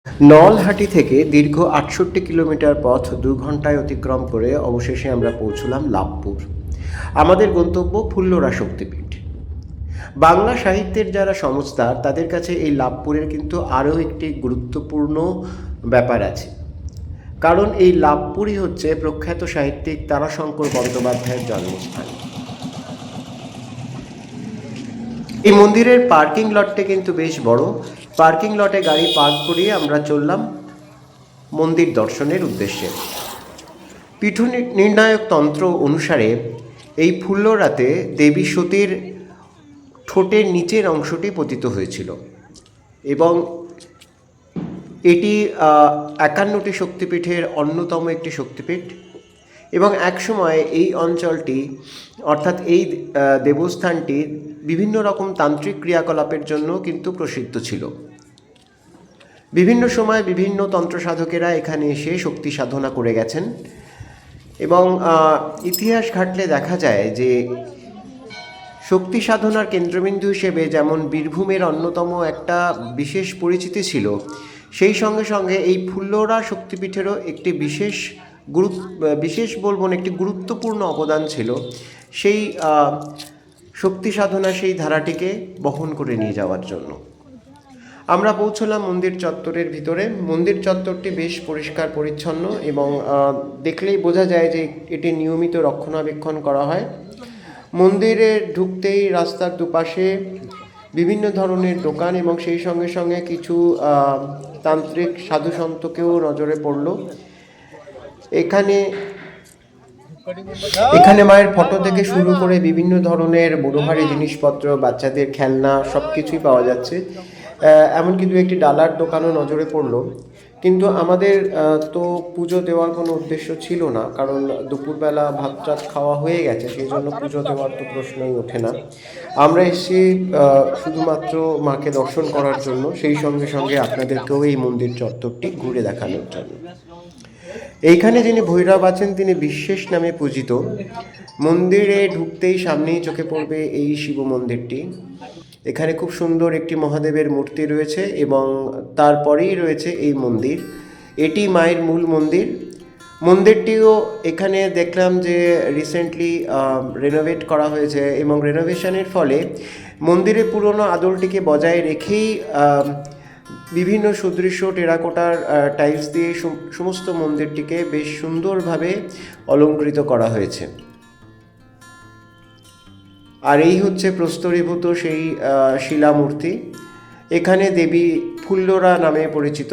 নলহাটি থেকে দীর্ঘ ৬৮ কিলোমিটার পথ ২ ঘন্টায় অতিক্রম করে অবশেষে আমরা পৌঁছলাম লাভপুর। আমাদের গন্তব্য ফুল্লরা শক্তিপীঠ। বাংলা সাহিত্যের যারা সমজদার তাদের কাছে এই লাভপুরের কিন্তু আরও একটি গুরুত্বপূর্ণ ব্যাপার আছে, কারণ এই লাভপুরই হচ্ছে প্রখ্যাত সাহিত্যিক তারাশঙ্কর বন্দ্যোপাধ্যায়ের জন্মস্থান। এই মন্দিরের পার্কিং লটটা কিন্তু বেশ বড়। পার্কিং লটে গাড়ি পার্ক করিয়ে আমরা চললাম মন্দির দর্শনের উদ্দেশ্যে। পীঠ নির্ণায়ক তন্ত্র অনুসারে এই ফুল্লরাতে দেবী সতীর ঠোঁটের নিচের অংশটি পতিত হয়েছিল এবং এটি ৫১টি শক্তিপীঠের অন্যতম একটি শক্তিপীঠ এবং একসময় এই অঞ্চলটি অর্থাৎ এই দেবস্থানটি বিভিন্ন রকম তান্ত্রিক ক্রিয়াকলাপের জন্য কিন্তু প্রসিদ্ধ ছিল। বিভিন্ন সময় বিভিন্ন তন্ত্র সাধকেরা এখানে এসে শক্তি সাধনা করে গেছেন এবং ইতিহাস ঘাটলে দেখা যায় যে শক্তি সাধনার কেন্দ্রবিন্দু হিসেবে যেমন বীরভূমের অন্যতম একটা বিশেষ পরিচিতি ছিল, সেই সঙ্গে সঙ্গে এই ফুল্লরা শক্তিপীঠেরও একটি বিশেষ বলবো না, একটি গুরুত্বপূর্ণ অবদান ছিল সেই শক্তি সাধনা সেই ধারাটিকে বহন করে নিয়ে যাওয়ার জন্য। আমরা পৌঁছলাম মন্দির চত্বরের ভিতরে। মন্দির চত্বরটি বেশ পরিষ্কার পরিচ্ছন্ন এবং দেখলেই বোঝা যায় যে এটি নিয়মিত রক্ষণাবেক্ষণ করা হয়। মন্দিরে ঢুকতেই রাস্তার দুপাশে বিভিন্ন ধরনের দোকান এবং সেই সঙ্গে সঙ্গে কিছু তান্ত্রিক সাধুসন্তকেও নজরে পড়ল। এখানে মায়ের ফটো থেকে শুরু করে বিভিন্ন ধরনের মনোহারী জিনিসপত্র, বাচ্চাদের খেলনা সব কিছুই পাওয়া যাচ্ছে। এমনকি দু একটি ডালার দোকানও নজরে পড়লো, কিন্তু আমাদের তো পুজো দেওয়ার কোনো উদ্দেশ্য ছিল না, কারণ দুপুরবেলা ভাত টাত খাওয়া হয়ে গেছে, সেই জন্য পুজো দেওয়ার তো প্রশ্নই ওঠে না। আমরা এসেছি শুধুমাত্র মাকে দর্শন করার জন্য, সেই সঙ্গে সঙ্গে আপনাদেরকেও এই মন্দির চত্বরটি ঘুরে দেখানোর জন্য। এইখানে যিনি ভৈরব আছেন তিনি বিশ্বেশ নামে পূজিত। মন্দিরে ঢুকতেই সামনেই চোখে পড়বে এই শিব মন্দিরটি। এখানে খুব সুন্দর একটি মহাদেবের মূর্তি রয়েছে এবং তারপরেই রয়েছে এই মন্দির। এটি মায়ের মূল মন্দির। মন্দিরটিও এখানে দেখলাম যে রিসেন্টলি রেনোভেট করা হয়েছে এবং রেনোভেশনের ফলে মন্দিরের পুরনো আদলটিকে বজায় রেখেই বিভিন্ন সুদৃশ্য টেরাকোটার টাইলস দিয়ে সমস্ত মন্দিরটিকে বেশ সুন্দরভাবে অলঙ্কৃত করা হয়েছে। আর এই হচ্ছে প্রস্তরীভূত সেই শিলামূর্তি। এখানে দেবী ফুল্লরা নামে পরিচিত।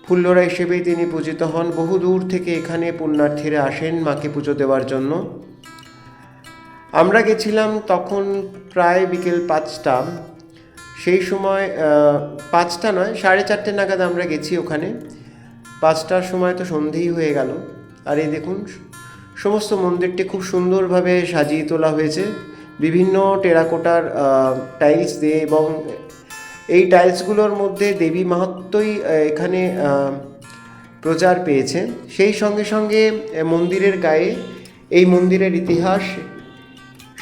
ফুল্লরা হিসেবেই তিনি পূজিত হন। বহু দূর থেকে এখানে পুণ্যার্থীরা আসেন মাকে পুজো দেওয়ার জন্য। আমরা গেছিলাম তখন প্রায় বিকেল ৫টা। সেই সময় ৫টা নয়, ৪:৩০ নাগাদ আমরা গেছি ওখানে। ৫টার সময় তো সন্ধেই হয়ে গেল। আর এই দেখুন সমস্ত মন্দিরটি খুব সুন্দরভাবে সাজিয়ে তোলা হয়েছে বিভিন্ন টেরাকোটার টাইলস দিয়ে, এবং এই টাইলসগুলোর মধ্যে দেবী মাহাত্ম্যই এখানে প্রচার পেয়েছে। সেই সঙ্গে সঙ্গে মন্দিরের গায়ে এই মন্দিরের ইতিহাস,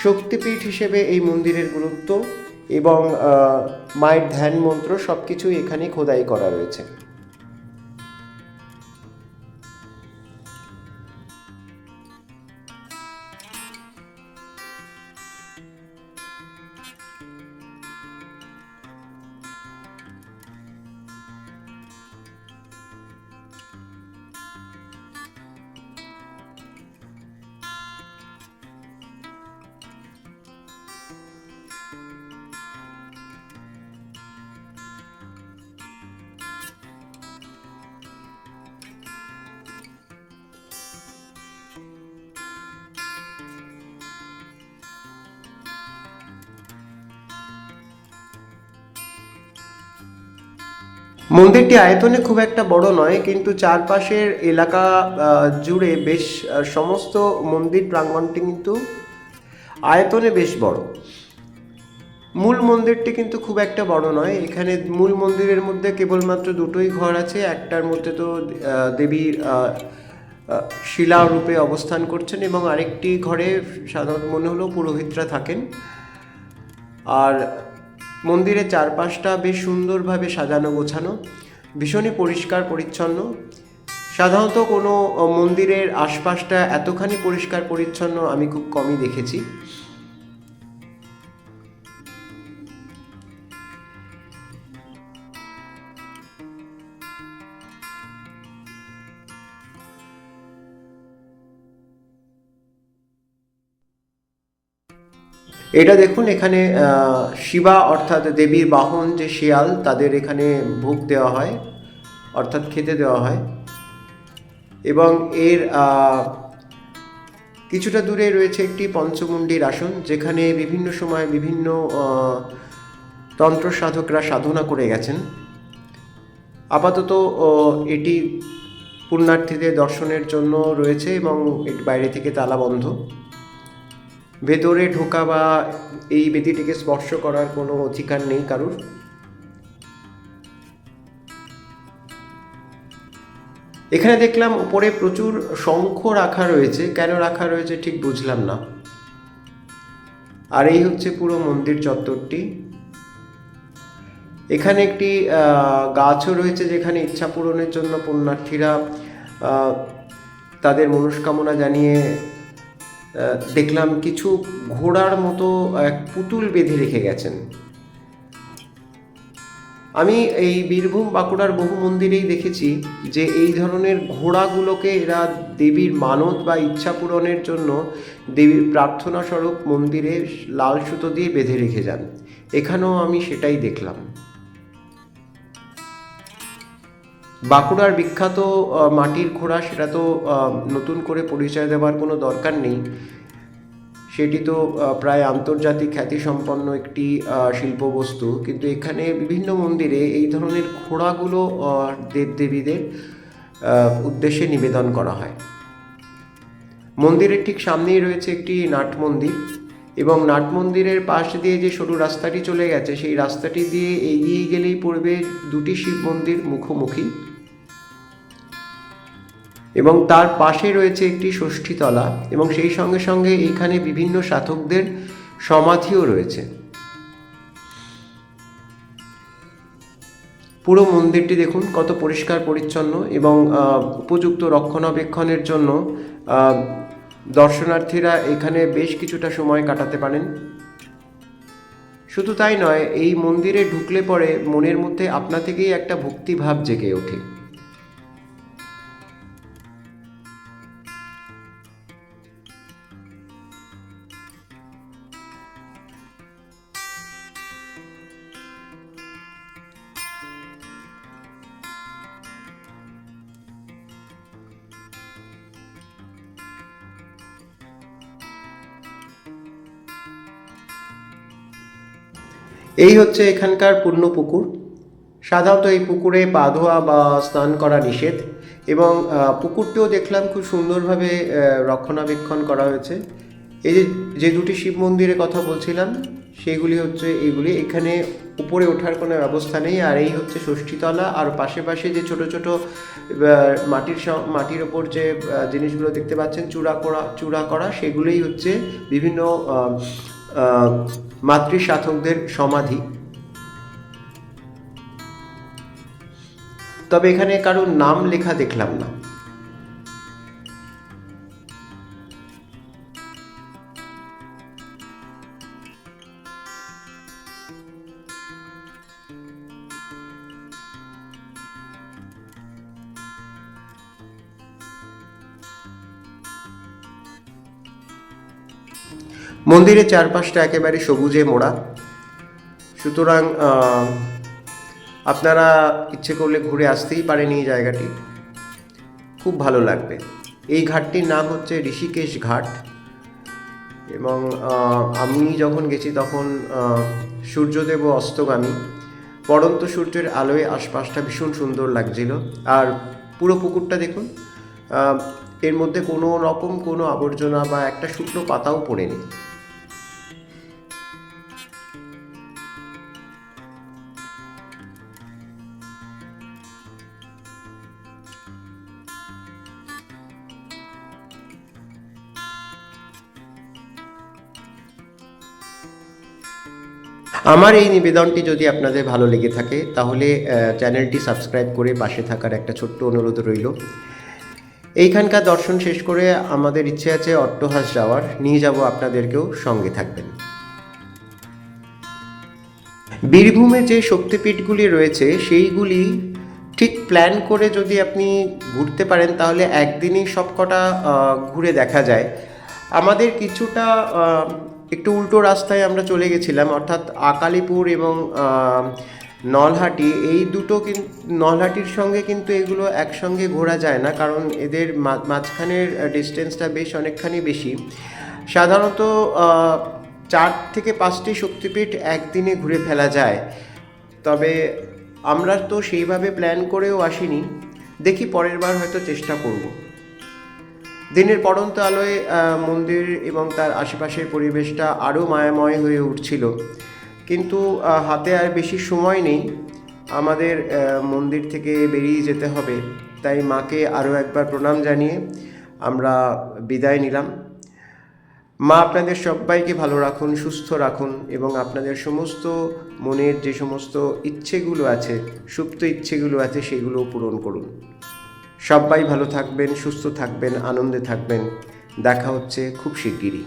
শক্তিপীঠ হিসেবে এই মন্দিরের গুরুত্ব এবং মায়ের ধ্যান মন্ত্র সব কিছুই এখানে খোদাই করা রয়েছে। মন্দিরটি আয়তনে খুব একটা বড় নয়, কিন্তু চারপাশের এলাকা জুড়ে বেশ সমস্ত মন্দির প্রাঙ্গণটি কিন্তু আয়তনে বেশ বড়। মূল মন্দিরটি কিন্তু খুব একটা বড় নয়। এখানে মূল মন্দিরের মধ্যে কেবলমাত্র দুটোই ঘর আছে। একটার মধ্যে তো দেবীর শিলা রূপে অবস্থান করছেন এবং আরেকটি ঘরে সাধারণত মনে হলো পুরোহিতরা থাকেন। আর মন্দিরের চারপাশটা বেশ সুন্দরভাবে সাজানো গোছানো। ভীষণই পরিষ্কার পরিচ্ছন্ন। সাধারণত কোনো মন্দিরের আশপাশটা এতখানি পরিষ্কার পরিচ্ছন্ন আমি খুব কমই দেখেছি। এটা দেখুন, এখানে শিবা অর্থাৎ দেবীর বাহন যে শিয়াল, তাদের এখানে ভোগ দেওয়া হয়, অর্থাৎ খেতে দেওয়া হয়। এবং এর কিছুটা দূরে রয়েছে একটি পঞ্চমুণ্ডির আসন, যেখানে বিভিন্ন সময় বিভিন্ন তন্ত্র সাধকরা সাধনা করে গেছেন। আপাতত এটি পুণ্যার্থীদের দর্শনের জন্য রয়েছে এবং এটি বাইরে থেকে তালাবন্ধ। ভেতরে ঢোকা বা এই বেদিটিকে স্পর্শ করার কোনো অধিকার নেই কারুর। এখানে দেখলাম উপরে প্রচুর শঙ্খ রাখা রয়েছে, কেন রাখা রয়েছে ঠিক বুঝলাম না। আর এই হচ্ছে পুরো মন্দির চত্বরটি। এখানে একটি গাছও রয়েছে, যেখানে ইচ্ছা পূরণের জন্য পুণ্যার্থীরা তাদের মনস্কামনা জানিয়ে দেখলাম কিছু ঘোড়ার মতো এক পুতুল বেঁধে রেখে গেছেন। আমি এই বীরভূম বাঁকুড়ার বহু মন্দিরেই দেখেছি যে এই ধরনের ঘোড়াগুলোকে এরা দেবীর মানত বা ইচ্ছা পূরণের জন্য দেবীর প্রার্থনা স্বরূপ মন্দিরে লাল সুতো দিয়ে বেঁধে রেখে যান। এখানেও আমি সেটাই দেখলাম। বাঁকুড়ার বিখ্যাত মাটির ঘোড়া, সেটা তো নতুন করে পরিচয় দেওয়ার কোনো দরকার নেই। সেটি তো প্রায় আন্তর্জাতিক খ্যাতিসম্পন্ন একটি শিল্পবস্তু। কিন্তু এখানে বিভিন্ন মন্দিরে এই ধরনের ঘোড়াগুলো দেবদেবীদের উদ্দেশ্যে নিবেদন করা হয়। মন্দিরের ঠিক সামনেই রয়েছে একটি নাট মন্দির, এবং নাট মন্দিরের পাশ দিয়ে যে সরু রাস্তাটি চলে গেছে, সেই রাস্তাটি দিয়ে এগিয়ে গেলেই পড়বে দুটি শিব মন্দির মুখোমুখি, এবং তার পাশে রয়েছে একটি ষষ্ঠীতলা, এবং সেই সঙ্গে সঙ্গে এইখানে বিভিন্ন সাধকদের সমাধিও রয়েছে। পুরো মন্দিরটি দেখুন কত পরিষ্কার পরিচ্ছন্ন, এবং উপযুক্ত রক্ষণাবেক্ষণের জন্য দর্শনার্থীরা এখানে বেশ কিছুটা সময় কাটাতে পারেন। শুধু তাই নয়, এই মন্দিরে ঢুকলে পরে মনের মধ্যে আপনা থেকেই একটা ভক্তিভাব জেগে ওঠে। এই হচ্ছে এখানকার পূর্ণ পুকুর। সাধারণত এই পুকুরে পা ধোয়া বা স্নান করা নিষেধ, এবং পুকুরটিও দেখলাম খুব সুন্দরভাবে রক্ষণাবেক্ষণ করা হয়েছে। এই যে যে দুটি শিব মন্দিরের কথা বলছিলাম, সেগুলি হচ্ছে এইগুলি। এখানে উপরে ওঠার কোনো ব্যবস্থা নেই। আর এই হচ্ছে ষষ্ঠীতলা, আর পাশে পাশে যে ছোট ছোট মাটির ওপর যে জিনিসগুলো দেখতে পাচ্ছেন চূড়া করা, সেগুলোই হচ্ছে বিভিন্ন মাতৃ সাধকদের সমাধি। তবে এখানে কারোর নাম লেখা দেখলাম না। মন্দিরের চারপাশটা একেবারে সবুজে মোড়া, সুতরাং আপনারা ইচ্ছে করলে ঘুরে আসতেই পারেন এই জায়গাটি, খুব ভালো লাগবে। এই ঘাটটির নাম হচ্ছে ঋষিকেশ ঘাট, এবং আমি যখন গেছি তখন সূর্যদেব অস্তগামী, পড়ন্ত সূর্যের আলোয় আশপাশটা ভীষণ সুন্দর লাগছিল। আর পুরো পুকুরটা দেখুন, এর মধ্যে কোনো রকম কোনো আবর্জনা বা একটা শুকনো পাতাও পড়েনি। আমার এই নিবেদনটি যদি আপনাদের ভালো লেগে থাকে তাহলে চ্যানেলটি সাবস্ক্রাইব করে পাশে থাকার একটা ছোট্ট অনুরোধ রইল। এইখানকার দর্শন শেষ করে আমাদের ইচ্ছে আছে অট্টহাস যাওয়ার, নিয়ে যাব আপনাদেরকেও, সঙ্গে থাকবেন। বীরভূমে যে শক্তিপীঠগুলি রয়েছে সেইগুলি ঠিক প্ল্যান করে যদি আপনি ঘুরতে পারেন তাহলে একদিনেই সব কটা ঘুরে দেখা যায়। আমাদের কিছুটা একটু উল্টো রাস্তায় আমরা চলে গেছিলাম, অর্থাৎ আকালিপুর এবং নলহাটি, এই দুটো কিন্তু নলহাটির সঙ্গে কিন্তু এগুলো একসঙ্গে ঘোরা যায় না, কারণ এদের মাঝখানের ডিস্টেন্সটা বেশ অনেকখানি বেশি। সাধারণত 4 থেকে 5টি শক্তিপীঠ একদিনে ঘুরে ফেলা যায়, তবে আমরা তো সেইভাবে প্ল্যান করেও আসিনি, দেখি পরের বার হয়তো চেষ্টা করব। দিনের পড়ন্ত আলোয় মন্দির এবং তার আশেপাশের পরিবেশটা আরও মায়াময় হয়ে উঠছিল, কিন্তু হাতে আর বেশি সময় নেই, আমাদের মন্দির থেকে বেরিয়ে যেতে হবে। তাই মাকে আরও একবার প্রণাম জানিয়ে আমরা বিদায় নিলাম। মা আপনাদের সবাইকে ভালো রাখুন, সুস্থ রাখুন এবং আপনাদের সমস্ত মনের যে সমস্ত ইচ্ছেগুলো আছে, সুপ্ত ইচ্ছেগুলো আছে, সেগুলোও পূরণ করুন। সবাই ভালো থাকবেন, সুস্থ থাকবেন, আনন্দে থাকবেন। দেখা হচ্ছে খুব শিগগিরই।